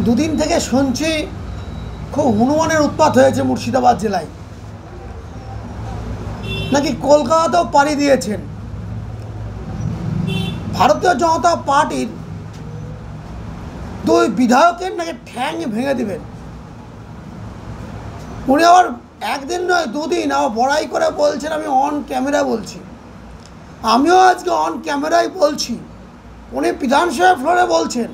দুদিন থেকে শুনছি খুব হনুমানের উৎপাত হয়েছে মুর্শিদাবাদ জেলায়, নাকি কলকাতাতেও পাড়ি দিয়েছেন। ভারতীয় জনতা পার্টির দুই বিধায়কের নাকি ঠ্যাং ভেঙে দিবেন। উনি আবার একদিন নয় দুদিন আবার বড়াই করে বলছেন আমি অন ক্যামেরা বলছি। আমিও আজকে অন ক্যামেরায় বলছি। উনি বিধানসভা ফ্লোরে বলছেন,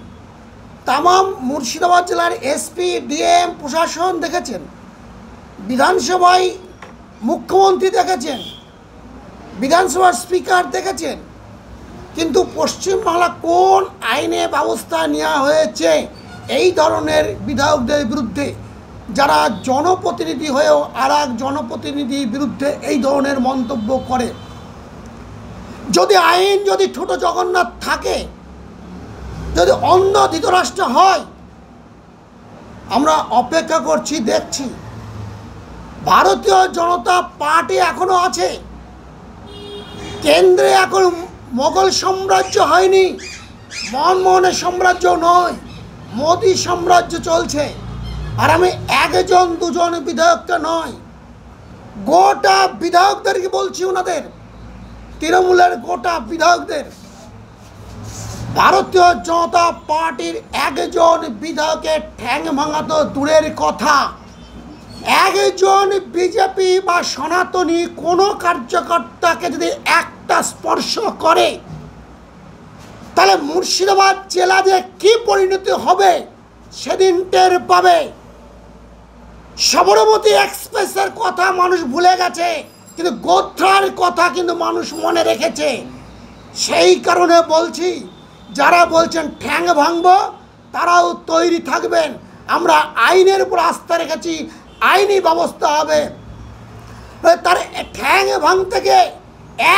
তামাম মুর্শিদাবাদ জেলার এসপি ডিএম প্রশাসন দেখেছেন, বিধানসভায় মুখ্যমন্ত্রী দেখেছেন, বিধানসভার স্পিকার দেখেছেন, কিন্তু পশ্চিমবাংলা কোন আইনে ব্যবস্থা নেওয়া হয়েছে এই ধরনের বিধায়কদের বিরুদ্ধে, যারা জনপ্রতিনিধি হয়েও আর এক জনপ্রতিনিধির বিরুদ্ধে এই ধরনের মন্তব্য করে। যদি আইন যদি ছোট জগন্নাথ থাকে, যদি অন্ধ ধৃতরাষ্ট্র হয়, আমরা অপেক্ষা করছি, দেখছি। ভারতীয় জনতা পার্টি এখনো আছে, কেন্দ্রে এখন মোগল সাম্রাজ্য হয়নি, মনমোহনের সাম্রাজ্য নয়, মোদী সাম্রাজ্য চলছে। আর আমি একজন দুজন বিধায়ককে নয়, গোটা বিধায়কদেরকে বলছি, ওনাদের তৃণমূলের গোটা বিধায়কদের, ভারতীয় জনতা পার্টির একজন বিধায়কের ঠ্যাং ভাঙা তো দূরের কথা, একজন বিজেপি বা সনাতনী কোনো কার্যকর্তাকে যদি একটা স্পর্শ করে, তাহলে মুর্শিদাবাদ জেলা যে কী পরিণতি হবে সেদিন টের পাবে। সবরমতী এক্সপ্রেসের কথা মানুষ ভুলে গেছে, কিন্তু গোধ্রার কথা কিন্তু মানুষ মনে রেখেছে। সেই কারণে বলছি, যারা বলছেন ঠ্যাং ভাঙব তারাও তৈরি থাকবেন। আমরা আইনের উপর আস্থা রেখেছি, আইনি ব্যবস্থা হবে। তার ঠ্যাং ভাঙতে গিয়ে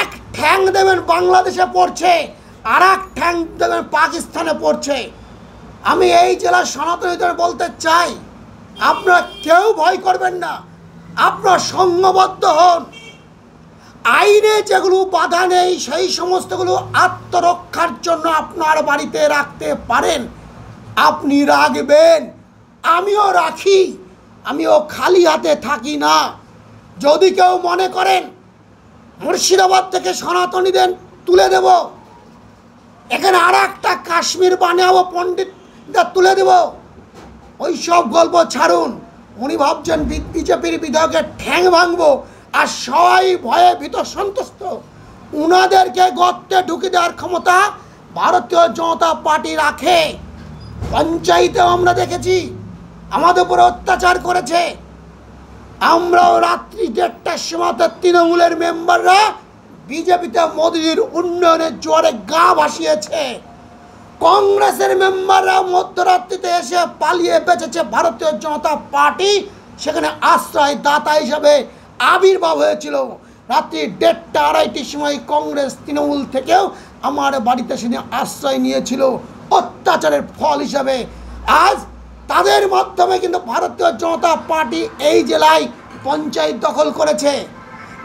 এক ঠ্যাং দেবেন বাংলাদেশে পড়ছে, আর এক ঠ্যাং দেবেন পাকিস্তানে পড়ছে। আমি এই জেলার সনাতনীদের বলতে চাই, আপনারা কেউ ভয় করবেন না, আপনারা সংঘবদ্ধ হন। আইনে যেগুলো বাধা নেই সেই সমস্তগুলো আত্মরক্ষার জন্য আপনার বাড়িতে রাখতে পারেন, আপনি রাখবেন। আমিও রাখি, আমিও খালি হাতে থাকি না। যদি কেউ মনে করেন মুর্শিদাবাদ থেকে সনাতনীদের তুলে দেব, এখানে আর একটা কাশ্মীর বানাবো, পণ্ডিতদের তুলে দেব, ওই সব গল্প ছাড়ুন। উনি ভাবছেন বিজেপির বিধায়কের ঠ্যাং ভাঙবো আর সবাই ভয়ে ভীত সন্তুষ্ট। উনাদেরকে গর্তে ঢুকে দেওয়ার ক্ষমতা ভারতীয় জনতা পার্টি রাখে। পঞ্চায়েতেও আমরা দেখেছি আমাদের উপরে অত্যাচার করেছে। আমরাও রাত্রি 1:30টার সময় তৃণমূলের মেম্বাররা বিজেপিতে মোদীর উন্নয়নের জোয়ারে গা ভাসিয়েছে। কংগ্রেসের মেম্বাররা মধ্যরাত্রিতে এসে পালিয়ে বেঁচেছে। ভারতীয় জনতা পার্টি সেখানে আশ্রয় দাতা হিসাবে আবির্ভাব হয়েছিল। রাত্রি 1:30 2:30 সময় কংগ্রেস তৃণমূল থেকেও আমার বাড়িতে সেদিন আশ্রয় নিয়েছিল অত্যাচারের ফল হিসাবে। আজ তাদের মাধ্যমে কিন্তু ভারতীয় জনতা পার্টি এই জেলায় পঞ্চায়েত দখল করেছে।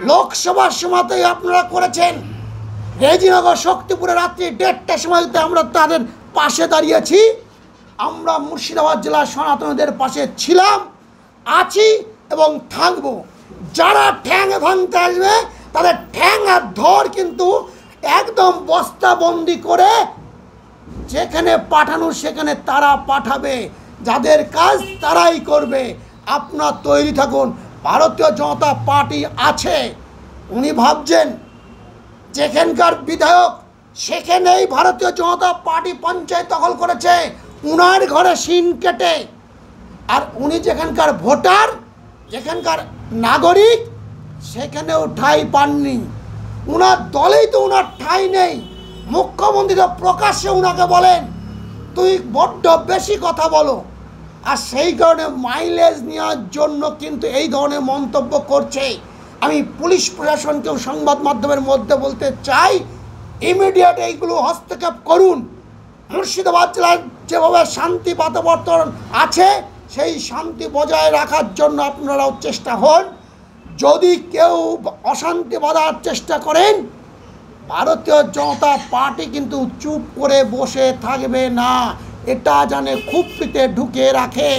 লোকসভার সময়তেই আপনারা করেছেন। রেজিনগর শক্তিপুরে রাত্রি 1:30টার সময়তে আমরা তাদের পাশে দাঁড়িয়েছি। আমরা মুর্শিদাবাদ জেলার সনাতনীদের পাশে ছিলাম, আছি এবং থাকব। যারা ঠ্যাং ভাঙতে আসবে তাদের ঠ্যাং আর ধর কিন্তু একদম বস্তাবন্দি করে যেখানে পাঠানো সেখানে তারা পাঠাবে, যাদের কাজ তারাই করবে। আপনারা তৈরি থাকুন, ভারতীয় জনতা পার্টি আছে। উনি ভাবছেন যেখানকার বিধায়ক সেখানেই ভারতীয় জনতা পার্টি পঞ্চায়েত দখল করেছে, উনার ঘরে শিন কেটে। আর উনি যেখানকার ভোটার, যেখানকার নাগরিক, সেখানেও ঠাঁই পাননি। উনার দলেই তো উনার ঠাঁই নেই। মুখ্যমন্ত্রী তো প্রকাশ্যে উনাকে বলেন তুই বড্ড বেশি কথা বলো, আর সেই কারণে মাইলেজ নেওয়ার জন্য কিন্তু এই ধরনের মন্তব্য করছে। আমি পুলিশ প্রশাসনকেও সংবাদ মাধ্যমের মধ্যে বলতে চাই, ইমিডিয়েট এইগুলো হস্তক্ষেপ করুন। মুর্শিদাবাদ জেলায় যেভাবে শান্তি বাতাবরণ আছে সেই শান্তি বজায় রাখার জন্য আপনারাও চেষ্টা হন। যদি কেউ অশান্তি বাঁধার চেষ্টা করেন, ভারতীয় জনতা পার্টি কিন্তু চুপ করে বসে থাকবে না। এটা জানে খুপড়িতে ঢুকে রাখে।